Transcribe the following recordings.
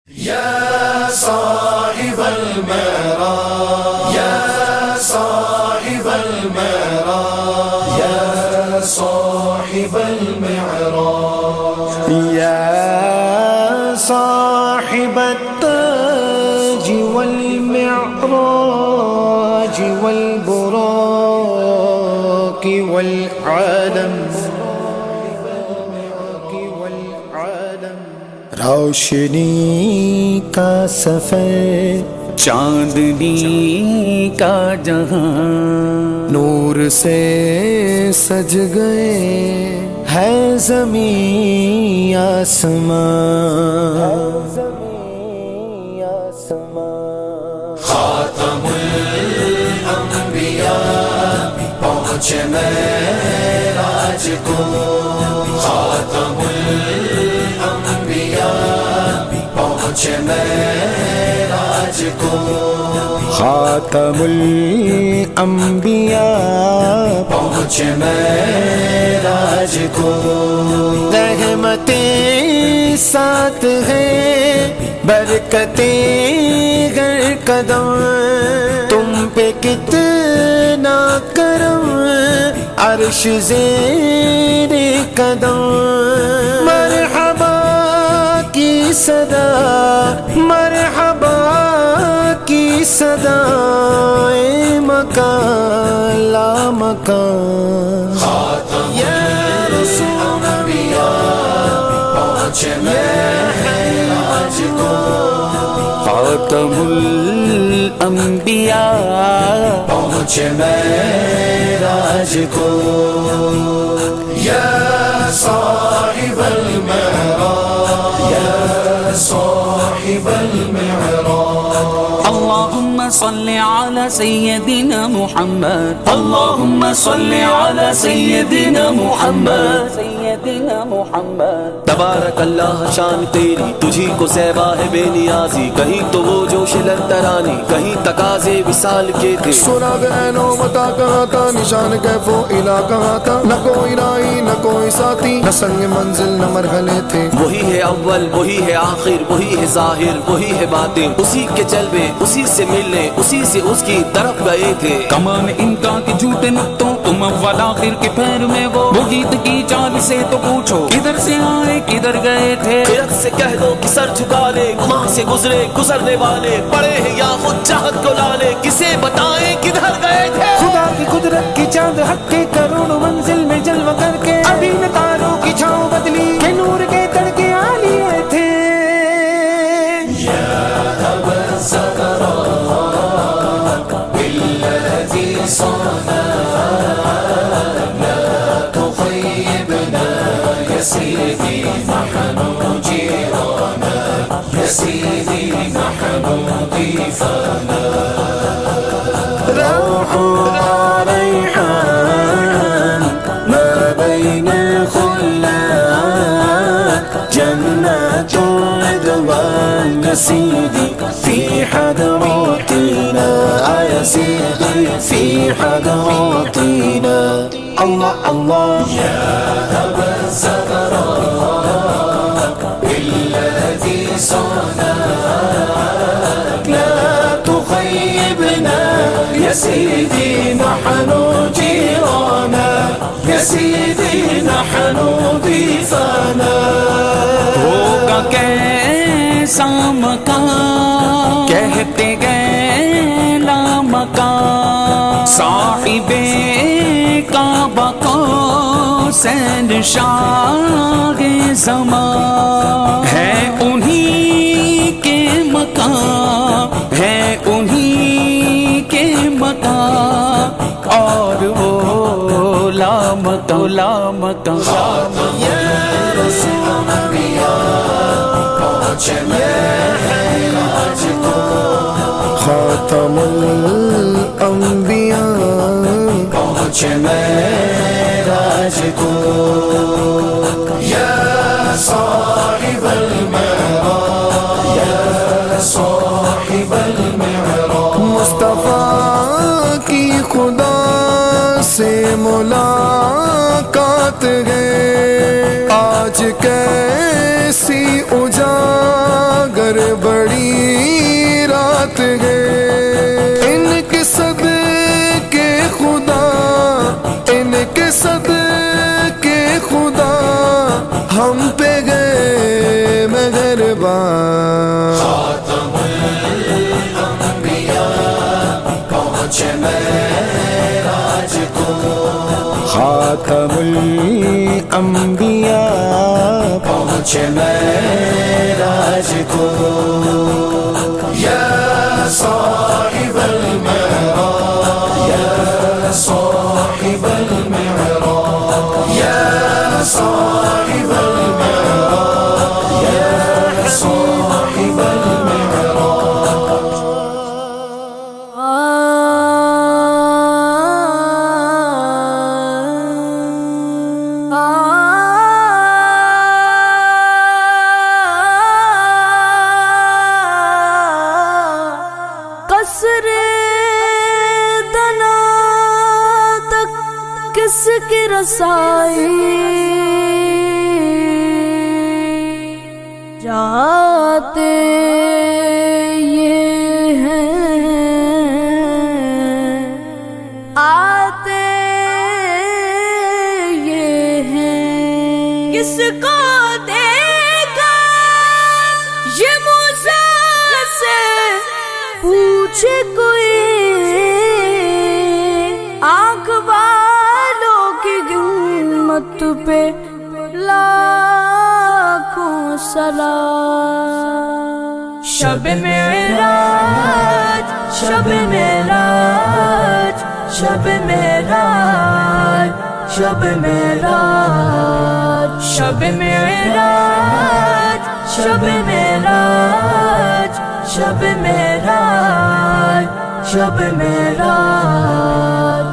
يا صاحب المعراج يا صاحب المعراج يا صاحب المعراج يا صاحب التاج والمعراج والبراق والعالم روشنی کا سفر چاندنی کا جہاں نور سے سج گئے ہے زمین آسمان خاتم الانبیاء پہنچے معراج کو خاتم الانبیاء پہنچے معراج کو خاتم الانبیاء پہنچے معراج کو رحمتیں ساتھ ہیں برکتیں گر قدم تم پہ کتنا کرم عرش زیر قدم مرحبا کی صدا مرحبا کی صدا مکان لا مکان خاتم الانبیاء پہنچے معراج کو خاتم الانبیاء پہنچے معراج کو یا صاحب المعراج یا صاحب المعراج اللهم صل على سيدنا محمد اللهم صل على سيدنا محمد سيدنا محمد تبارک اللہ شان تیری تجھی کو زیبا ہے بے نیازی کہیں تو وہ جوش للترانی کہیں تقاضے وصال کے تھے سراغ عین و متا کہاں تھا نشان کیف و الہ کہاں تھا نہ کوئی راہی نہ کوئی ساتھی نہ سنگ منزل نہ مرحلے تھے وہی ہے اول وہی ہے آخر وہی ہے ظاہر وہی ہے باطن اسی کے جلوے اسی سے ملنے اسی سے اس کی طرف گئے تھے کمان ان کا کہ جھوٹے نقطوں تم اول آخر کے پیر میں وہ گیت کی چال سے تو پوچھو کدھر سے آئے کدھر گئے تھے خیرت سے کہہ دو کہ سر جھکا لے وہاں سے گزرے گزرنے والے پڑے ہیں یا خود چاہت کو لالے کسے بتائیں کدھر گئے تھے خدا کی قدرت کی چاند حق کے کروڑوں منزل میں جلوہ کر کے ابھی نہ تاروں کی چھاؤں بدلی کہ نور کے تڑکے آ لیے تھے یا ابا الزغراء بالذی صنعنا لا تخيبنا يا سيدي نحن جيرانا يا سيدي نحن ضيفانا روح ریحان ما بین الخلات جنات رضوان یا سیدی فی حضراتنا یا سیدی فی حضراتنا اللہ اللہ يا أبا الزغراء بالذي صنعك لا تخيبنا يا سيدي نحن جيرانا يا سيدي نحن ضيفانا ہوگا کیسا مکان کہتے گئے لامکان صاحب کعبہ کو سین شاہ زمان ہے انہی کے مکان ہے انہی کے مکان اور وہ لامکان لامکان پہنچے معراج کو خاتم الانبیاء پہنچے معراج کو یا صاحب المعراج یا صاحب المعراج مصطفیٰ کی خدا سے ملاقات ہے آج کیسی اجاگر مگر بڑی رات ہے، ان کے صدقے خدا، ان کے صدقے خدا ہم پہ گئے مہربان۔ خاتم الانبیاء پہنچے معراج کو، خاتم الانبیاء پہنچے معراج کو، یا صاحب المعراج، یا صاحب المعراج، یا صاحب المعراج، یا صاحب قصر دنا تک کس کی رسائی، جاتے یہ ہیں آتے یہ ہیں، کس کو دے گا یہ موسیٰ سے پوچھے کوئی، آنکھ والوں کی گنت پہ لاکھوں سلام۔ شب معراج، شب معراج، شب معراج، شب معراج، شب معراج، شب معراج، شب معراج، شب معراج،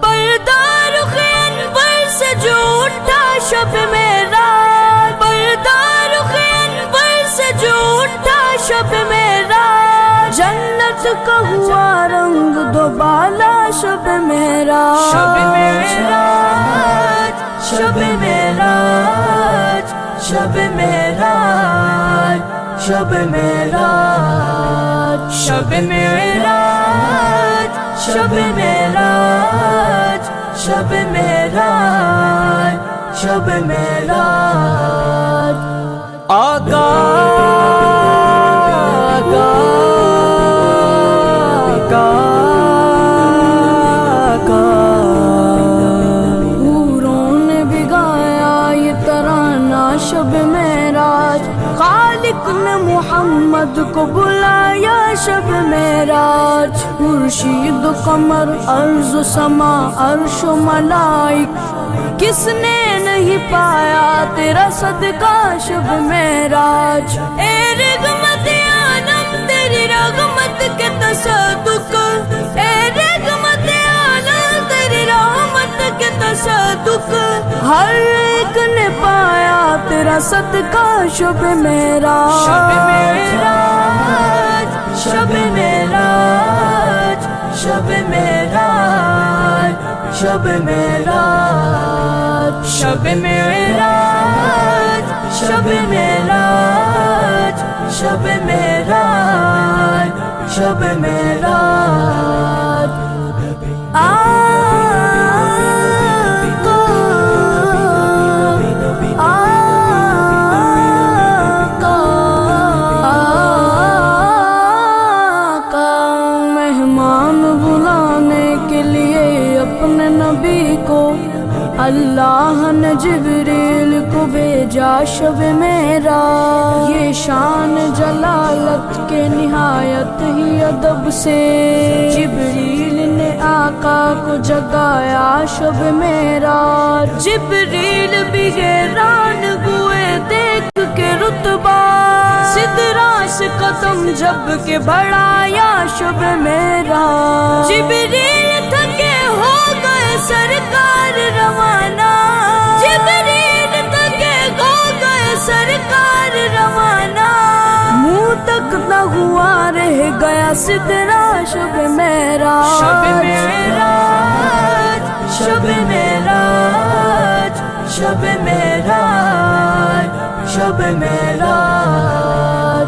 پردہ رخ انور سے جو اٹھا شب معراج، پردہ رخ انور سے جو اٹھا شب معراج، جنت کا ہوا رنگ دوبالا شب معراج، شب معراج، شب معراج، شب معراج، شب معراج، شب معراج، شب معراج، شب معراج، شب معراج، آقا آقا آقا، حوروں نے بھی گایا یہ ترانہ شب معراج، خالق نے محمد کو بلایا شب معراج، خورشید و قمر ارض و سما عرش و ملائک، کس نے نہیں پایا تیرا صدقہ شب معراج، اے رحمت عالم تیری رحمت کے تصدق، اے رحمت عالم تیری رحمت کے تصدق، ہر ایک نے پایا تیرا صدقہ شب معراج، شب معراج، شب معراج، شب معراج، شب معراج، شب معراج، شب معراج، شب معراج، شب معراج، مہمان بلانے کے لیے اپنے نبی کو اللہ نے جبریل کو بھیجا شب معراج، یہ شان جلالت کے نہایت ہی ادب سے جبریل نے آقا کو جگایا شب معراج، جبریل بھی حیران ہوئے دیکھ کے رتبہ، سدرا سے قدم جب کے بڑھایا شب معراج، جبریل تھکے ہو گئے سرکار روانہ، جبریل تھکے ہو گئے سرکار روانہ، منہ تک نہ ہوا رہ گیا سدرا شب معراج، شب معراج، شب معراج، شب معراج، شب معراج،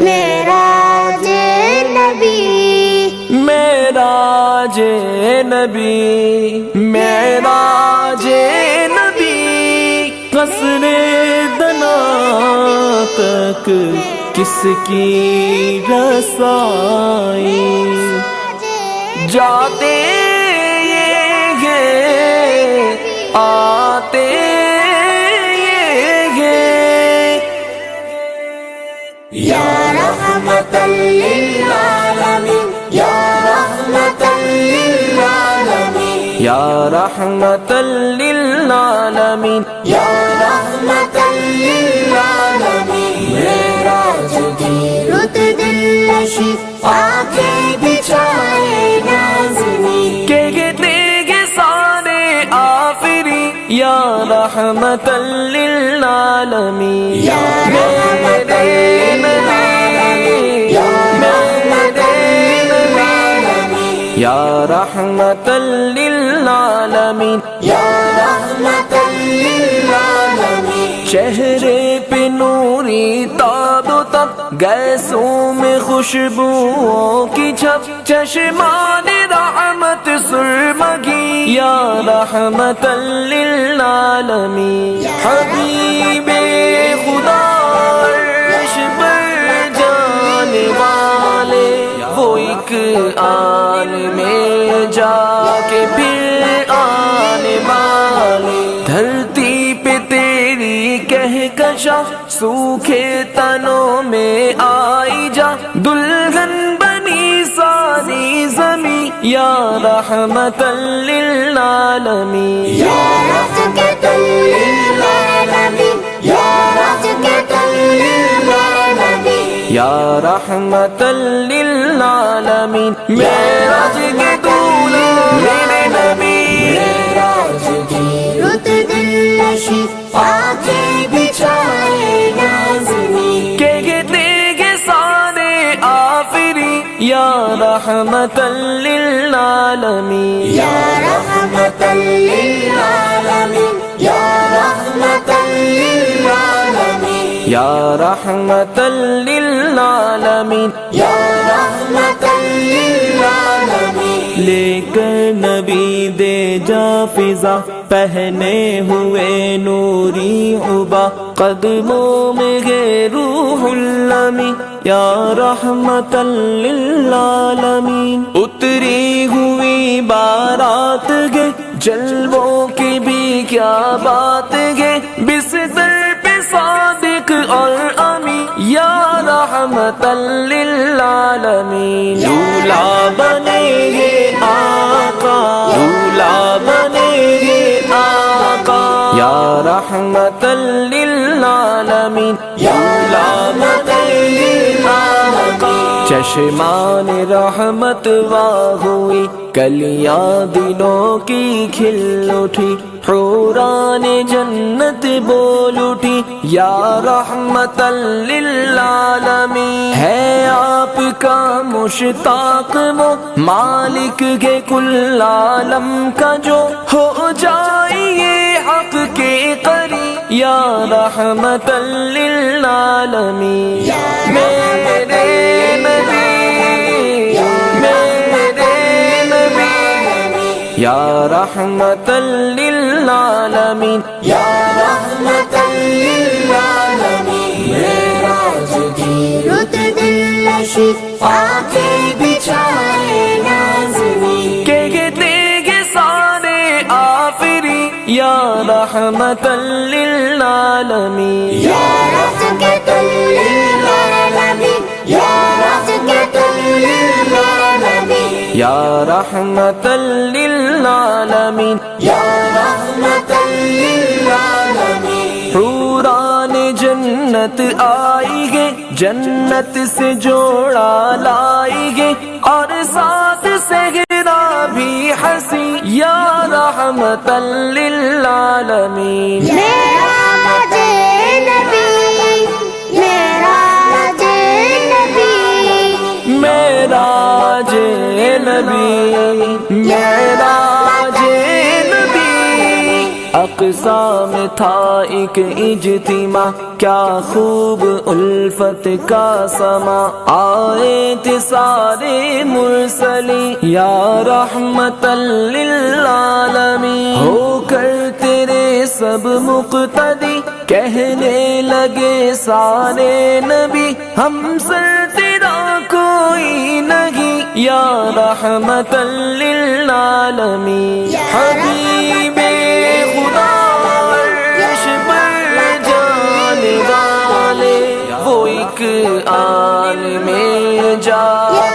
معراج نبی معراج نبی معراج نبی قصر دنا تک کس کی رسائی جاتے یہ گے آتے یہ گے یا رحمت للعالمین یا رحمت للعالمین یا رحمت للعالمین یا رحمت للعالمین معراج کی رت دل نشی آنکھیں بچھائے نازنین کہ گے سارے آفری یا رحمت للعالمین یا رحمت للعالمین یا رحمت للعالمین یا رحمت للعالمین یا رحمت للعالمین چہرے پہ نوری تاب و تب گیسوں میں خوشبوؤں کی چھپ چشمان رحمت سرمگی یا رحمت للعالمین حبیب خدا عرش پر جانے والے وہ ایک آن میں جا کے پھر آنے والے دھرتی پہ تیری کہکشاں سوکھے تنوں میں آئی جا دلہن بنی ساری زمیں یا رحمت للعالمین یا رحمت للعالمین یا رحمت للعالمین یا رحمت للعالمین معراج کے دولہ میرے نبی معراج کی رت دل نشی آنکھیں بچھائے نازنین کہ گے سارے آفری یا رحمت للعالمین یا رحمت للعالمین یا رحمت للعالمین یا رحمت للعالمین یا رحمت للعالمین لے کر نبی دے جا فضا پہنے ہوئے نوری عبا قدموں میں گے روح الامین یا رحمت للعالمین اتری ہوئی بارات گے جلووں کی بھی کیا بات گے بستر پہ صادق اور امین یا رحمت للعالمین دولہا بنے گے آقا دولہا بنے گے آقا یا رحمت للعالمین دولہا بنے گے آقا چشمان رحمت واہ ہوئی کلیاں دلوں کی کھل اٹھی حوران جنت بول اٹھی یا رحمت للعالمین ہے آپ کا مشتاق وہ مالک کے کل عالم کا جو ہو جائیے حق کے قریب یا رحمت للعالمین میرے نبی یا رحمت للعالمین یا رحمت للعالمین معراج کی رت دل نشی آنکھیں بچھائے نازنین کہ گے سارے آفری یا رحمت للعالمین یا رحمت للعالمین یا رحمت للعالمین یا رحمت للعالمین یا رحمت للعالمین حوران جنت آئی گے جنت سے جوڑا لائی گے اور ساتھ صحرا بھی ہنسی یا رحمت للعالمین معراج نبی معراج نبی معراج نبی معراج نبی اقصی میں تھا ایک اجتماع، کیا خوب الفت کا سما، آئے تھے سارے مرسلی یا رحمت للعالمین، ہو کر تیرے سب مقتدی، کہنے لگے سارے نبی ہم سر تیرا کوئی نہیں یا رحمت للعالمین، حبیب خدا عرش پر جانے والے، وہ ایک عالم جا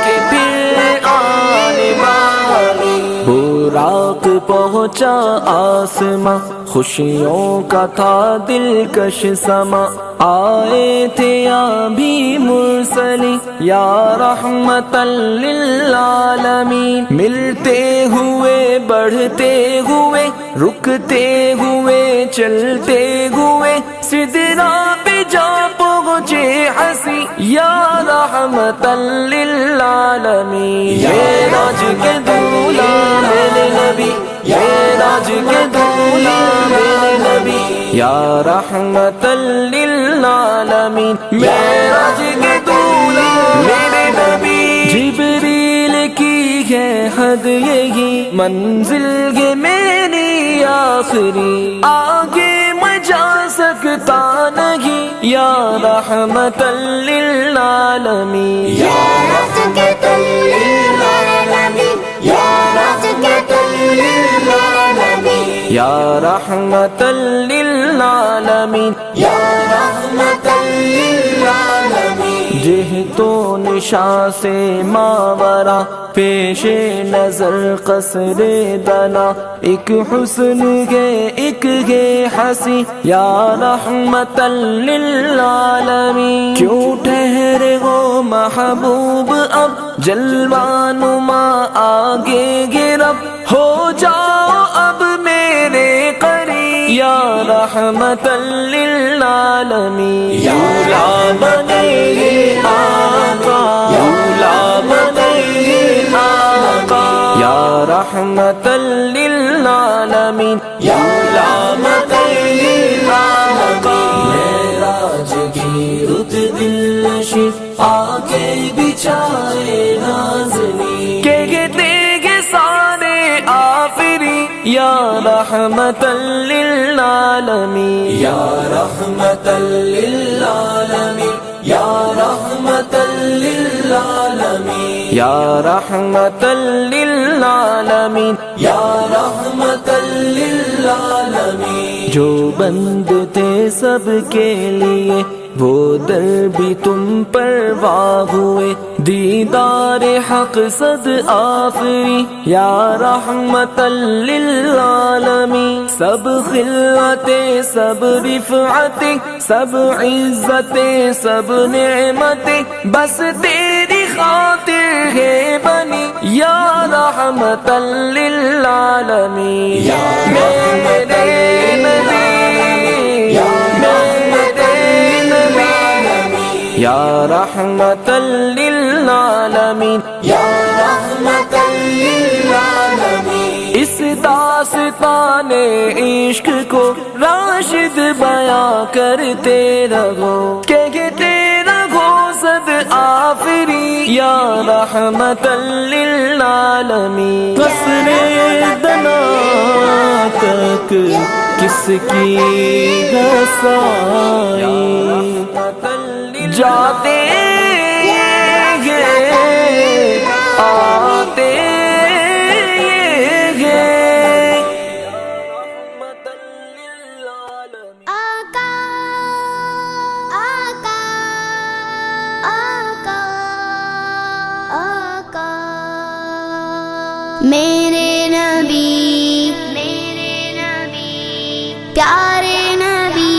کے پھر آنے والے، براق پہنچا آسماں، خوشیوں کا تھا دلکش سما، آئے تھے ابھی مرسلی یا رحمت للعالمین، ملتے ہوئے بڑھتے ہوئے رکتے ہوئے چلتے ہوئے سدرا پہ جا پہنچے ہنسی یا رحمت للعالمین، معراج کے دولہ میرے نبی، معراج کے دولہ میرے نبی یا رحمت للعالمین، معراج کے دولہ میرے نبی، جبریل کی ہے حد یہی، منزل ہے میری آخری، آگے میں جا سکتا نہیں یا رحمت للعالمین، یا رحمت للعالمین، یا رحمت للعالمین، یا رحمت للعالمین، یا رحمت للعالمین، جہتو نشاں سے ماورا، پیش نظر قصر دنا، ایک حسن ہے ایک ہے ہنسی یا رحمت للعالمین، کیوں ٹھہرے ہو محبوب اب جلوہ نما آگے گرب، ہو جاؤ اب میرے قریب یا رحمت للعالمین، اولا بنے آقا، اولا بنے آقا یا رحمت للعالمین، اولا بنے آقا، معراج کی رت دل نشین آگے بچھائے نازنین، کہتے گے سارے آفری یا رحمت للعالمین، یا رحمت للعالمین، یا رحمت للعالمین، یا رحمت للعالمین، یا رحمت للعالمین، جو بند تھے سب کے لیے وہ در بھی تم پر واہ ہوئے، دیدار حق صد آفری یا رحمت للعالمین، سب خلعتیں سب رفعتیں سب عزتیں سب نعمتیں بس تیری خاطر ہے بنی یا رحمت للعالمین، میرے نبی یا رحمت للعالمین، یا رحمت للعالمین، اس داستان عشق کو راشد بیاں کرتے رہو، کہتے رہو صد آفری یا رحمت للعالمین، قصر دنا تک کس کی رسائی، جاتے گے آتے گے، آقا آقا آقا آقا، میرے نبی پیارے نبی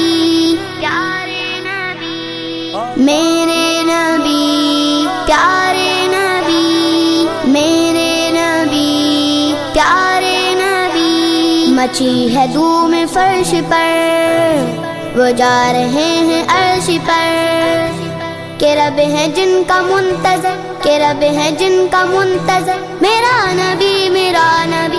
میرے نبی پیارے نبی میرے نبی پیارے نبی، مچی ہے دھوم فرش پر وہ جا رہے ہیں عرش پر، کہ رب ہے جن کا منتظر، کہ رب ہے جن کا منتظر، میرا نبی میرا نبی